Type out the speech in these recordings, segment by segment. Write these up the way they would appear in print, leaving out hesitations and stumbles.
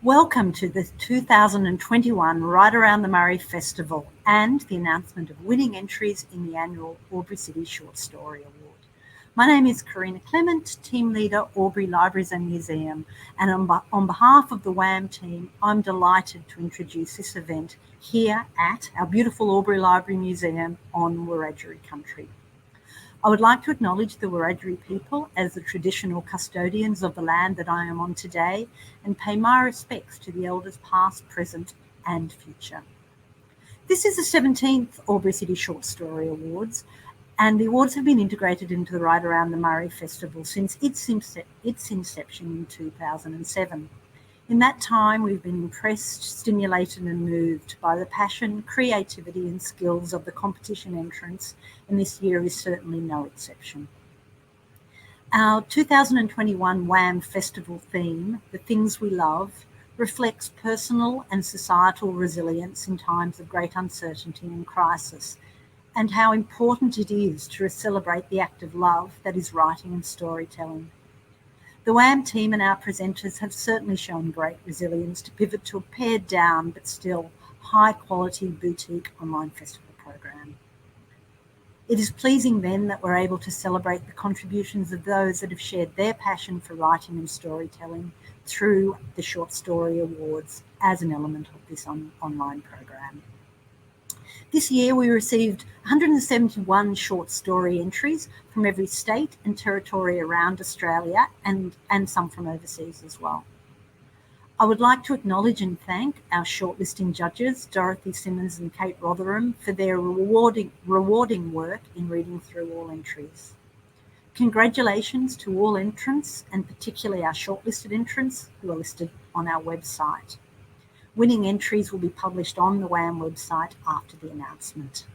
Welcome to the 2021 Right Around the Murray Festival and the announcement of winning entries in the annual AlburyCity Short Story Award. My name is Karina Clement, Team Leader, Albury Libraries and Museum, and on behalf of the WAM team, I'm delighted to introduce this event here at our beautiful Albury Library Museum on Wiradjuri country. I would like to acknowledge the Wiradjuri people as the traditional custodians of the land that I am on today and pay my respects to the elders past, present and future. This is the 17th AlburyCity Short Story Awards, and the awards have been integrated into the Right Around the Murray Festival since its inception in 2007. In that time, we've been impressed, stimulated and moved by the passion, creativity and skills of the competition entrants, and this year is certainly no exception. Our 2021 WAM Festival theme, The Things We Love, reflects personal and societal resilience in times of great uncertainty and crisis, and how important it is to celebrate the act of love that is writing and storytelling. The WAM team and our presenters have certainly shown great resilience to pivot to a pared down but still high quality boutique online festival program. It is pleasing then that we're able to celebrate the contributions of those that have shared their passion for writing and storytelling through the Short Story Awards as an element of this online program. This year we received 171 short story entries from every state and territory around Australia and some from overseas as well. I would like to acknowledge and thank our shortlisting judges, Dorothy Simmons and Kate Rotherham, for their rewarding work in reading through all entries. Congratulations to all entrants and particularly our shortlisted entrants who are listed on our website. Winning entries will be published on the WAM website after the announcement.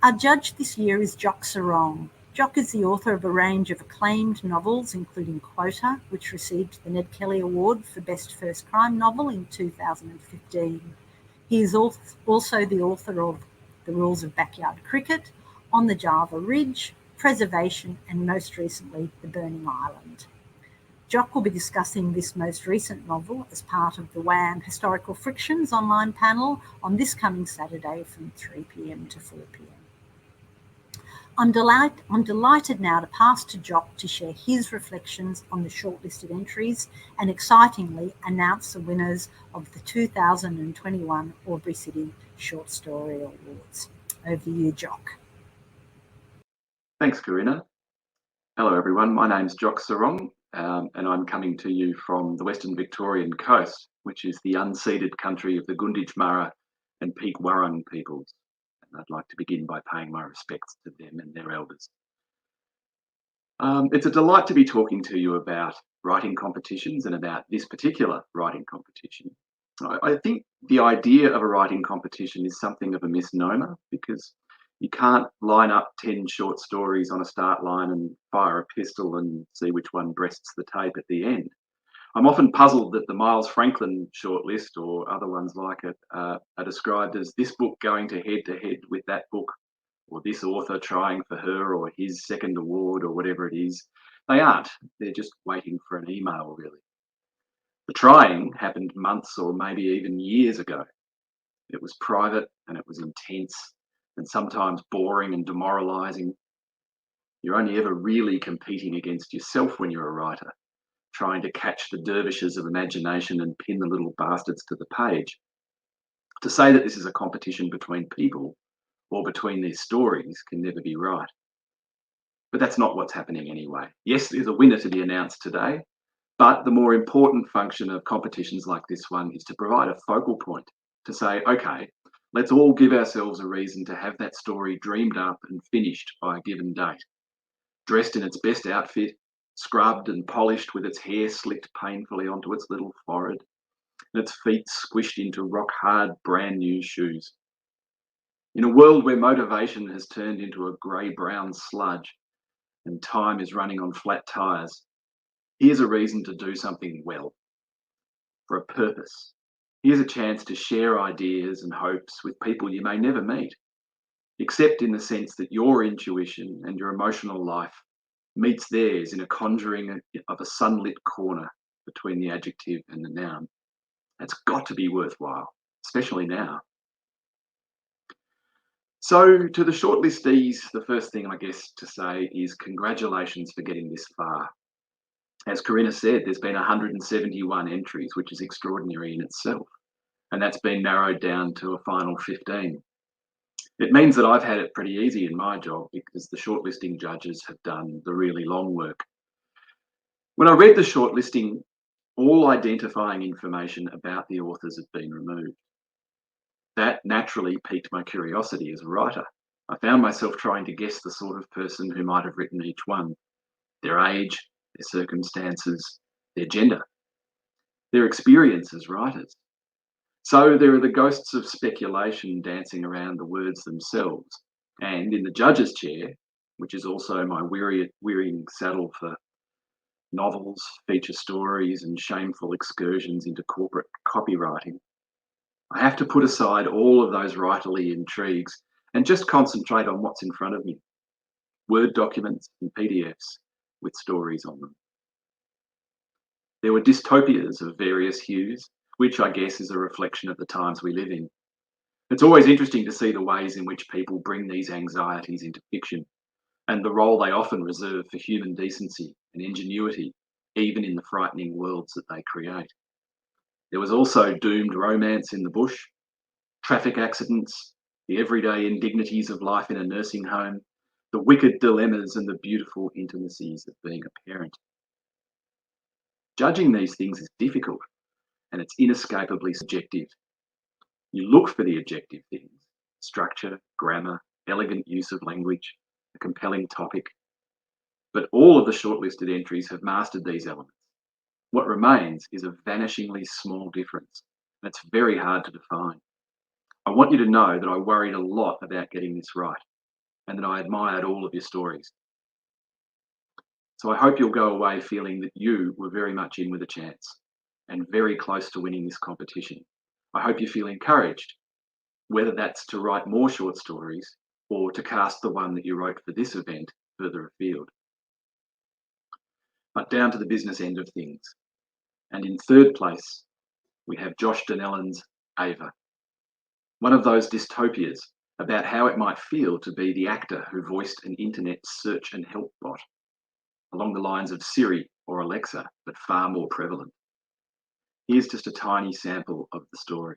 Our judge this year is Jock Serong. Jock is the author of a range of acclaimed novels, including Quota, which received the Ned Kelly Award for Best First Crime Novel in 2015. He is also the author of The Rules of Backyard Cricket, On the Java Ridge, Preservation, and most recently, The Burning Island. Jock will be discussing this most recent novel as part of the WAM Historical Frictions online panel on this coming Saturday from 3 p.m. to 4 p.m. I'm delighted now to pass to Jock to share his reflections on the shortlisted entries and excitingly announce the winners of the 2021 AlburyCity Short Story Awards. Over to you, Jock. Thanks, Karina. Hello, everyone. My name's Jock Serong, and I'm coming to you from the Western Victorian coast, which is the unceded country of the Gunditjmara and Peak Wurrung peoples. And I'd like to begin by paying my respects to them and their elders. It's a delight to be talking to you about writing competitions and about this particular writing competition. I think the idea of a writing competition is something of a misnomer because you can't line up 10 short stories on a start line and fire a pistol and see which one breasts the tape at the end. I'm often puzzled that the Miles Franklin shortlist or other ones like it are described as this book going to head with that book, or this author trying for her or his second award or whatever it is. They aren't. They're just waiting for an email, really. The trying happened months or maybe even years ago. It was private and it was intense and sometimes boring and demoralising. You're only ever really competing against yourself when you're a writer, trying to catch the dervishes of imagination and pin the little bastards to the page. To say that this is a competition between people or between their stories can never be right. But that's not what's happening anyway. Yes, there's a winner to be announced today, but the more important function of competitions like this one is to provide a focal point to say, okay, let's all give ourselves a reason to have that story dreamed up and finished by a given date. Dressed in its best outfit, scrubbed and polished with its hair slicked painfully onto its little forehead, and its feet squished into rock-hard brand new shoes. In a world where motivation has turned into a grey-brown sludge and time is running on flat tyres, here's a reason to do something well, for a purpose. Here's a chance to share ideas and hopes with people you may never meet, except in the sense that your intuition and your emotional life meets theirs in a conjuring of a sunlit corner between the adjective and the noun. That's got to be worthwhile, especially now. So to the shortlistees, the first thing I guess to say is congratulations for getting this far. As Corinna said, there's been 171 entries, which is extraordinary in itself. And that's been narrowed down to a final 15. It means that I've had it pretty easy in my job because the shortlisting judges have done the really long work. When I read the shortlisting, all identifying information about the authors had been removed. That naturally piqued my curiosity as a writer. I found myself trying to guess the sort of person who might have written each one, their age, their circumstances, their gender, their experience as writers. So there are the ghosts of speculation dancing around the words themselves. And in the judge's chair, which is also my wearying saddle for novels, feature stories, and shameful excursions into corporate copywriting, I have to put aside all of those writerly intrigues and just concentrate on what's in front of me. Word documents and PDFs with stories on them. There were dystopias of various hues, which I guess is a reflection of the times we live in. It's always interesting to see the ways in which people bring these anxieties into fiction and the role they often reserve for human decency and ingenuity, even in the frightening worlds that they create. There was also doomed romance in the bush, traffic accidents, the everyday indignities of life in a nursing home, the wicked dilemmas and the beautiful intimacies of being a parent. Judging these things is difficult and it's inescapably subjective. You look for the objective things, structure, grammar, elegant use of language, a compelling topic, but all of the shortlisted entries have mastered these elements. What remains is a vanishingly small difference, and it's very hard to define. I want you to know that I worried a lot about getting this right, and that I admired all of your stories. So I hope you'll go away feeling that you were very much in with a chance, and very close to winning this competition. I hope you feel encouraged, whether that's to write more short stories or to cast the one that you wrote for this event further afield. But down to the business end of things. And in third place, we have Josh Donnellan's Ava. One of those dystopias about how it might feel to be the actor who voiced an internet search and help bot, along the lines of Siri or Alexa, but far more prevalent. Here's just a tiny sample of the story.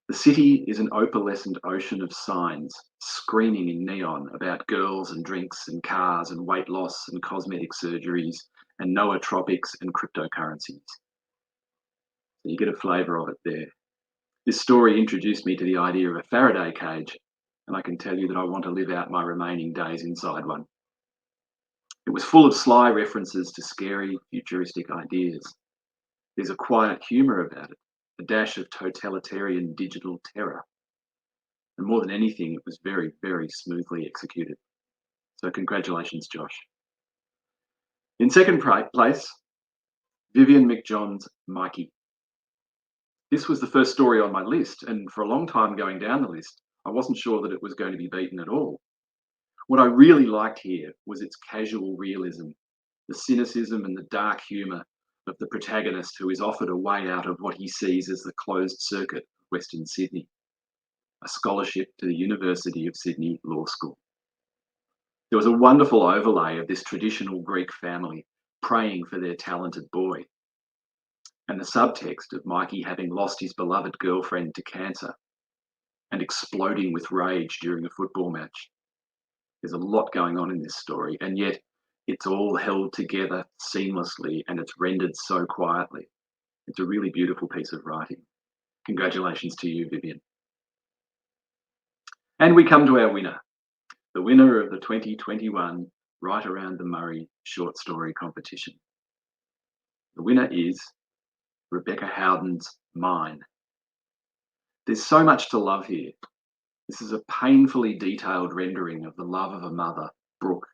The city is an opalescent ocean of signs screaming in neon about girls and drinks and cars and weight loss and cosmetic surgeries and nootropics and cryptocurrencies. So you get a flavour of it there. This story introduced me to the idea of a Faraday cage, and I can tell you that I want to live out my remaining days inside one. It was full of sly references to scary, futuristic ideas. There's a quiet humour about it, a dash of totalitarian digital terror. And more than anything, it was very, very smoothly executed. So congratulations, Josh. In second place, Vivian McJohn's Mikey. This was the first story on my list, and for a long time going down the list, I wasn't sure that it was going to be beaten at all. What I really liked here was its casual realism, the cynicism and the dark humour of the protagonist who is offered a way out of what he sees as the closed circuit of Western Sydney, a scholarship to the University of Sydney Law School. There was a wonderful overlay of this traditional Greek family praying for their talented boy, and the subtext of Mikey having lost his beloved girlfriend to cancer and exploding with rage during a football match. There's a lot going on in this story, and yet it's all held together seamlessly and it's rendered so quietly. It's a really beautiful piece of writing. Congratulations to you, Vivian. And we come to our winner, the winner of the 2021 Right Around the Murray short story competition. The winner is Rebecca Howden's Mine. There's so much to love here. This is a painfully detailed rendering of the love of a mother, Brooke,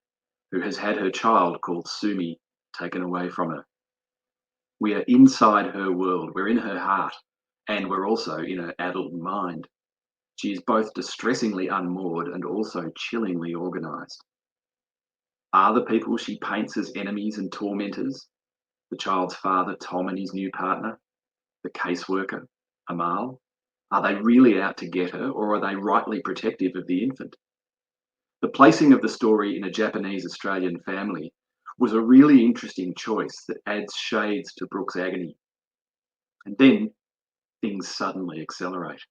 who has had her child called Sumi taken away from her. We are inside her world, we're in her heart, and we're also in her adult mind. She is both distressingly unmoored and also chillingly organised. Are the people she paints as enemies and tormentors, the child's father, Tom, and his new partner, the caseworker, Amal? Are they really out to get her, or are they rightly protective of the infant? The placing of the story in a Japanese-Australian family was a really interesting choice that adds shades to Brooke's agony. And then things suddenly accelerate.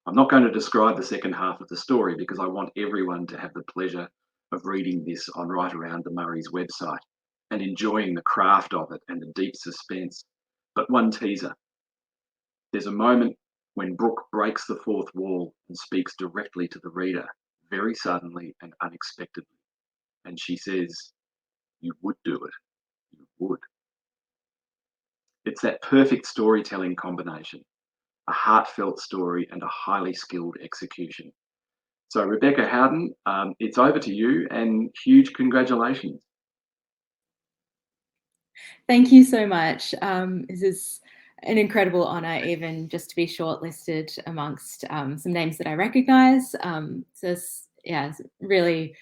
I'm not going to describe the second half of the story because I want everyone to have the pleasure of reading this on Right Around the Murray's website and enjoying the craft of it and the deep suspense. But one teaser. There's a moment when Brooke breaks the fourth wall and speaks directly to the reader, very suddenly and unexpectedly. And she says, "You would do it. You would." It's that perfect storytelling combination, a heartfelt story and a highly skilled execution. So, Rebecca Howden, it's over to you, and huge congratulations. Thank you so much. This is an incredible honour, even just to be shortlisted amongst some names that I recognise. So, it's really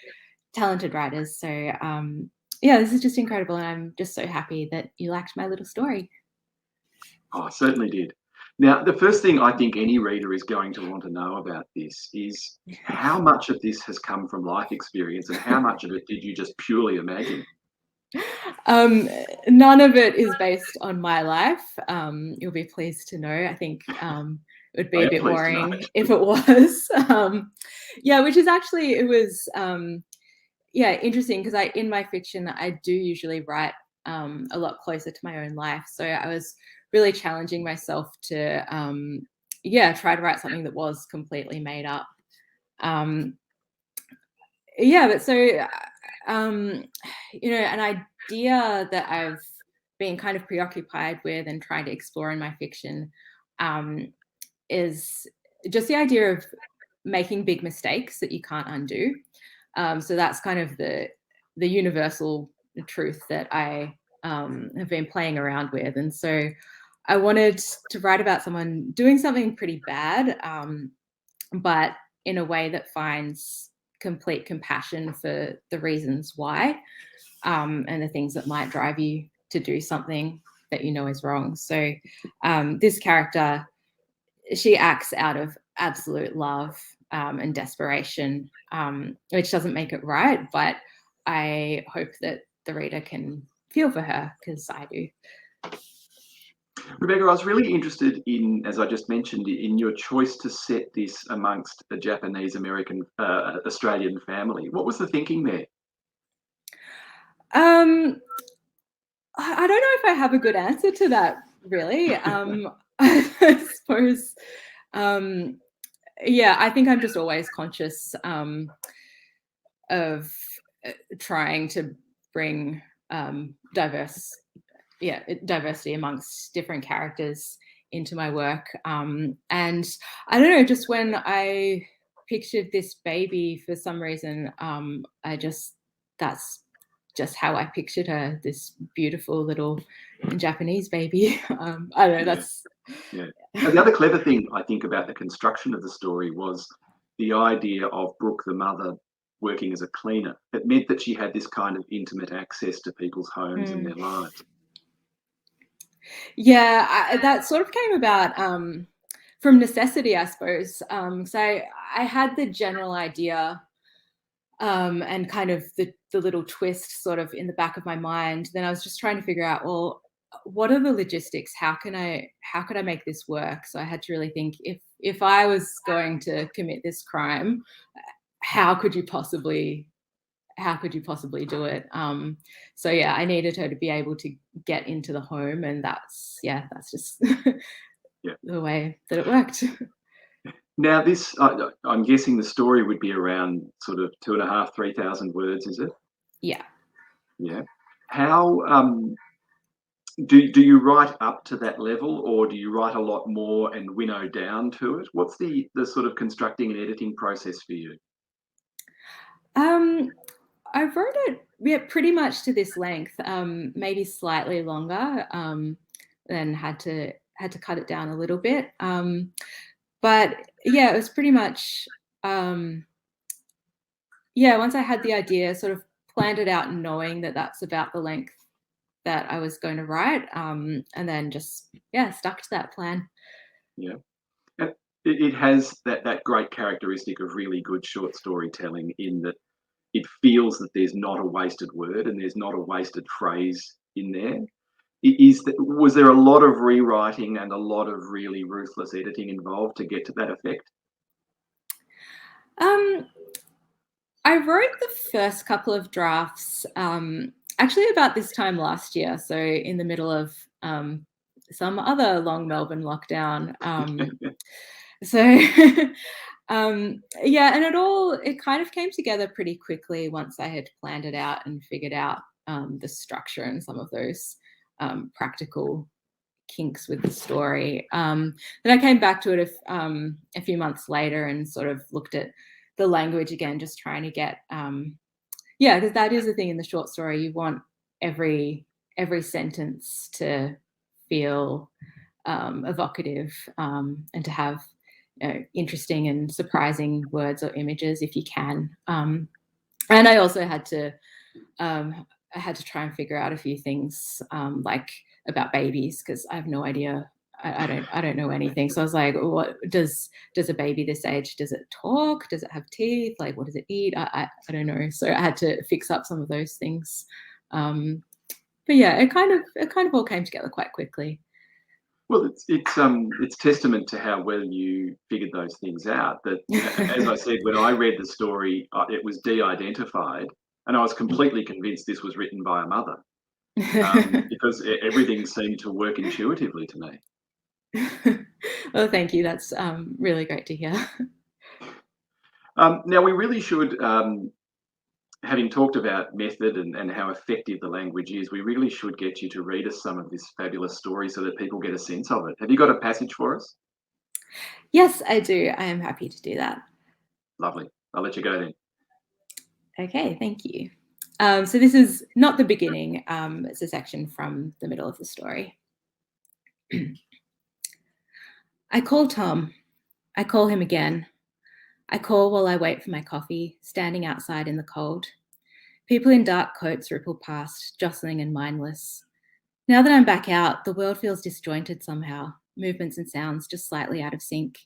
talented writers. So, yeah, this is just incredible, and I'm just so happy that you liked my little story. Oh, I certainly did. Now, the first thing I think any reader is going to want to know about this is how much of this has come from life experience and how much of it did you just purely imagine? None of it is based on my life. You'll be pleased to know. I think it would be a bit boring if it was. Yeah, which is actually, it was, yeah, interesting because in my fiction, I do usually write a lot closer to my own life. So I was really challenging myself to, yeah, try to write something that was completely made up. Yeah, but so, you know, an idea that I've been kind of preoccupied with and trying to explore in my fiction is just the idea of making big mistakes that you can't undo. So that's kind of the universal truth that I have been playing around with. And so I wanted to write about someone doing something pretty bad, but in a way that finds complete compassion for the reasons why, and the things that might drive you to do something that you know is wrong. So this character, she acts out of absolute love and desperation, which doesn't make it right, but I hope that the reader can feel for her, because I do. Rebecca, I was really interested in, as I just mentioned, in your choice to set this amongst a Japanese-American Australian family. What was the thinking there? I don't know if I have a good answer to that, really. I suppose, yeah, I think I'm just always conscious of trying to bring diversity amongst different characters into my work. And I don't know, just when I pictured this baby, for some reason, that's just how I pictured her, this beautiful little Japanese baby. I don't know, that's... Yeah. And the other clever thing I think about the construction of the story was the idea of Brooke, the mother, working as a cleaner. It meant that she had this kind of intimate access to people's homes and their lives. Yeah, that sort of came about from necessity, I suppose. So I had the general idea and kind of the little twist sort of in the back of my mind. Then I was just trying to figure out, well, what are the logistics? How could I make this work? So I had to really think, if I was going to commit this crime, how could you possibly do it? So yeah, I needed her to be able to get into the home, and that's just the way that it worked. Now, this, I'm guessing the story would be around sort of 2,500, 3,000 words, is it? Yeah. Yeah. How do you write up to that level, or do you write a lot more and winnow down to it? What's the sort of constructing and editing process for you? I wrote it pretty much to this length, maybe slightly longer, then had to cut it down a little bit. But yeah, it was pretty much, yeah, once I had the idea, sort of planned it out, knowing that that's about the length that I was going to write, and then just stuck to that plan. Yeah. And it has that great characteristic of really good short storytelling, in that it feels that there's not a wasted word and there's not a wasted phrase in there. Was there a lot of rewriting and a lot of really ruthless editing involved to get to that effect? I wrote the first couple of drafts actually about this time last year, so in the middle of some other long Melbourne lockdown. So and it kind of came together pretty quickly once I had planned it out and figured out the structure and some of those practical kinks with the story. Then I came back to it a few months later and sort of looked at the language again, just trying to get because that is the thing in the short story. You want every sentence to feel evocative, and to have interesting and surprising words or images if you can. And I also had to try and figure out a few things like about babies, because I have no idea. I don't know anything. So I was like, what does a baby this age, does it talk? Does it have teeth? Like, what does it eat? I don't know. So I had to fix up some of those things. But yeah, it kind of all came together quite quickly. Well, it's testament to how well you figured those things out. That, as I said, when I read the story, it was de-identified, and I was completely convinced this was written by a mother, because everything seemed to work intuitively to me. Well, thank you. That's really great to hear. Now, we really should, having talked about method and how effective the language is, we really should get you to read us some of this fabulous story so that people get a sense of it. Have you got a passage for us? Yes, I do. I am happy to do that. Lovely. I'll let you go then. Okay, thank you. So this is not the beginning. It's a section from the middle of the story. I call Tom. I call him again. I call while I wait for my coffee, standing outside in the cold. People in dark coats ripple past, jostling and mindless. Now that I'm back out, the world feels disjointed somehow, movements and sounds just slightly out of sync.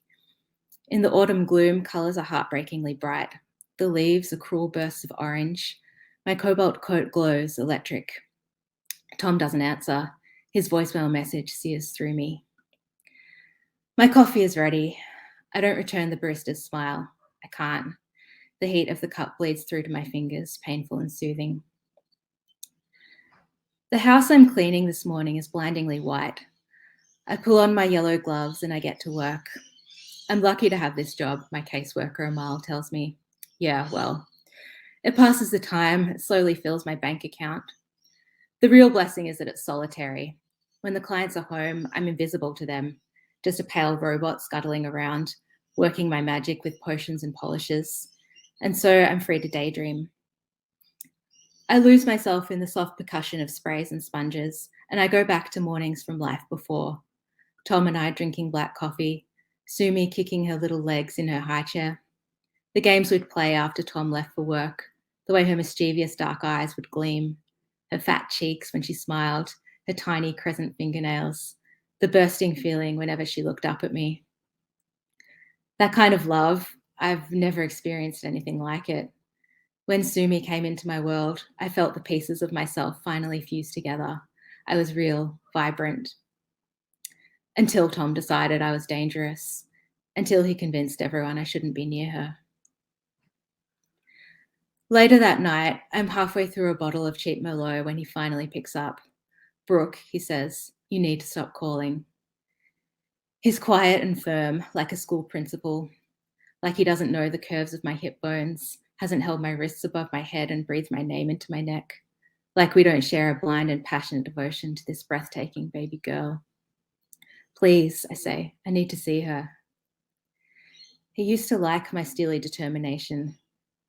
In the autumn gloom, colours are heartbreakingly bright. The leaves are cruel bursts of orange. My cobalt coat glows, electric. Tom doesn't answer. His voicemail message sears through me. My coffee is ready. I don't return the barista's smile. I can't. The heat of the cup bleeds through to my fingers, painful and soothing. The house I'm cleaning this morning is blindingly white. I pull on my yellow gloves and I get to work. I'm lucky to have this job, my caseworker Amal tells me. Yeah, well, it passes the time, it slowly fills my bank account. The real blessing is that it's solitary. When the clients are home, I'm invisible to them, just a pale robot scuttling around, working my magic with potions and polishes. And so I'm free to daydream. I lose myself in the soft percussion of sprays and sponges, and I go back to mornings from life before. Tom and I drinking black coffee, Sumi kicking her little legs in her high chair. The games we'd play after Tom left for work, the way her mischievous dark eyes would gleam, her fat cheeks when she smiled, her tiny crescent fingernails, the bursting feeling whenever she looked up at me. That kind of love, I've never experienced anything like it. When Sumi came into my world, I felt the pieces of myself finally fuse together. I was real, vibrant. Until Tom decided I was dangerous. Until he convinced everyone I shouldn't be near her. Later that night, I'm halfway through a bottle of cheap Merlot when he finally picks up. Brooke, he says, you need to stop calling. He's quiet and firm, like a school principal, like he doesn't know the curves of my hip bones, hasn't held my wrists above my head and breathed my name into my neck, like we don't share a blind and passionate devotion to this breathtaking baby girl. Please, I say, I need to see her. He used to like my steely determination,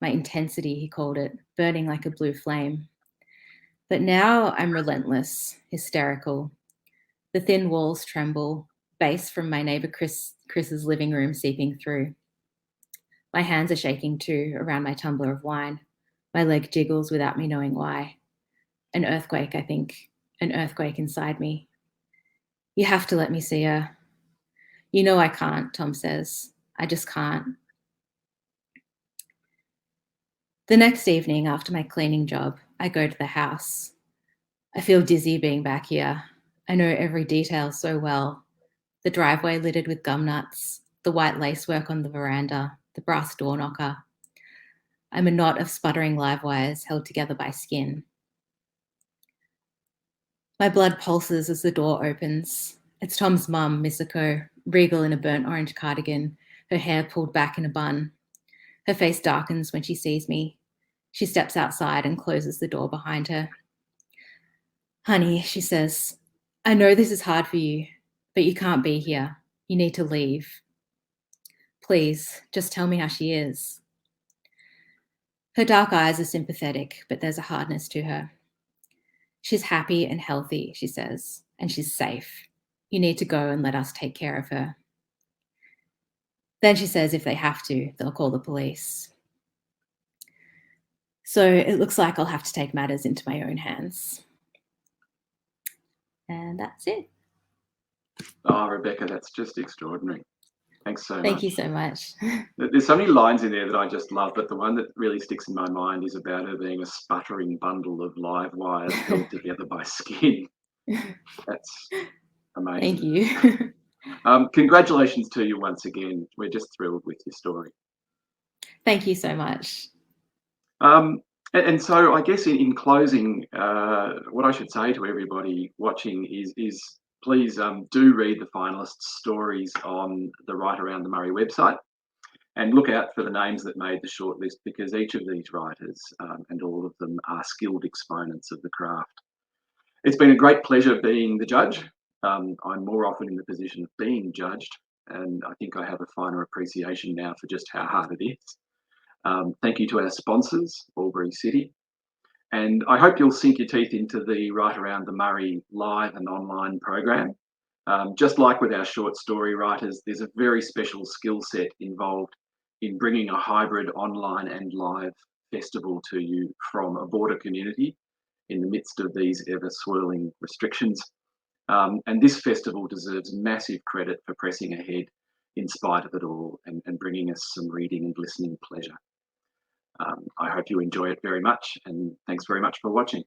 my intensity, he called it, burning like a blue flame. But now I'm relentless, hysterical. The thin walls tremble, bass from my neighbour Chris's living room seeping through. My hands are shaking too around my tumbler of wine. My leg jiggles without me knowing why. An earthquake, I think. an earthquake inside me. You have to let me see her. You know I can't, Tom says. I just can't. The next evening after my cleaning job, I go to the house. I feel dizzy being back here. I know every detail so well. The driveway littered with gum nuts, the white lacework on the veranda, the brass door knocker. I'm a knot of sputtering live wires held together by skin. My blood pulses as the door opens. It's Tom's mum, Misako, regal in a burnt orange cardigan, her hair pulled back in a bun. Her face darkens when she sees me. She steps outside and closes the door behind her. Honey, she says, I know this is hard for you, but you can't be here. You need to leave. Please, just tell me how she is. Her dark eyes are sympathetic, but there's a hardness to her. She's happy and healthy, she says, and she's safe. You need to go and let us take care of her. Then she says if they have to, they'll call the police. So it looks like I'll have to take matters into my own hands. And that's it. Oh, Rebecca, that's just extraordinary. Thanks so much. Thank you so much. There's so many lines in there that I just love, but the one that really sticks in my mind is about her being a sputtering bundle of live wires held together by skin. That's amazing. Thank you. Congratulations to you once again. We're just thrilled with your story. Thank you so much. And so I guess in closing, what I should say to everybody watching is please do read the finalists' stories on the Right Around the Murray website and look out for the names that made the shortlist, because each of these writers and all of them are skilled exponents of the craft. It's been a great pleasure being the judge. I'm more often in the position of being judged, and I think I have a finer appreciation now for just how hard it is. Thank you to our sponsors, AlburyCity. And I hope you'll sink your teeth into the Right Around the Murray live and online program. Just like with our short story writers, there's a very special skill set involved in bringing a hybrid online and live festival to you from a border community in the midst of these ever swirling restrictions. And this festival deserves massive credit for pressing ahead in spite of it all and bringing us some reading and listening pleasure. I hope you enjoy it very much, and thanks very much for watching.